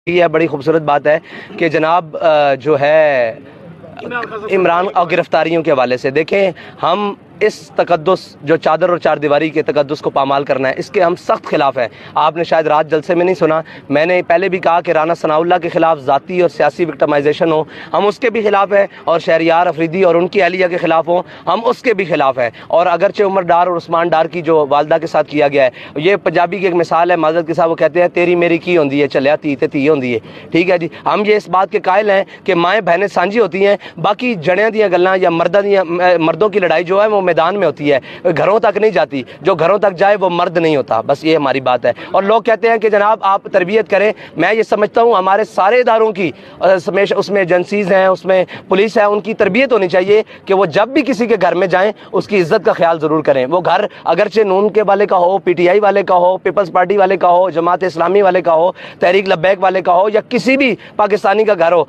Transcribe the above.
یہ بڑی خوبصورت بات ہے کہ جناب جو ہے عمران اور گرفتاریوں کے حوالے سے دیکھیں، ہم اس تقدس جو چادر اور چار دیواری کے تقدس کو پامال کرنا ہے، اس کے ہم سخت خلاف ہیں۔ آپ نے شاید رات جلسے میں نہیں سنا، میں نے پہلے بھی کہا کہ رانا ثناء اللہ کے خلاف ذاتی اور سیاسی وکٹمائزیشن ہو، ہم اس کے بھی خلاف ہیں، اور شہریار افریدی اور ان کی اہلیہ کے خلاف ہوں، ہم اس کے بھی خلاف ہیں۔ اور اگرچہ عمر ڈار اور عثمان ڈار کی جو والدہ کے ساتھ کیا گیا ہے، یہ پنجابی کی ایک مثال ہے، معذرت کے ساتھ وہ کہتے ہیں تیری میری کی ہوندی ہے چلیا تی تے تی ہوندی ہے، ٹھیک ہے جی۔ ہم یہ اس بات کے قائل ہیں کہ مائیں بہنیں سانجھی ہوتی ہیں، باقی جڑیاں دیاں گلاں یا مردوں کی لڑائی جو ہے وہ میدان میں ہوتی ہے، گھروں تک نہیں جاتی، جو گھروں تک جائے وہ مرد نہیں ہوتا، بس یہ ہماری بات ہے۔ اور لوگ کہتے ہیں کہ جناب آپ تربیت کریں، میں یہ سمجھتا ہوں ہمارے سارے اداروں کی اس میں ایجنسیز ہیں، اس میں پولیس ہے، ان کی تربیت ہونی چاہیے کہ وہ جب بھی کسی کے گھر میں جائیں اس کی عزت کا خیال ضرور کریں۔ وہ گھر اگرچہ نون کے والے کا ہو، پی ٹی آئی والے کا ہو، پیپلز پارٹی والے کا ہو، جماعت اسلامی والے کا ہو، تحریک لبیک والے کا ہو، یا کسی بھی پاکستانی کا گھر ہو،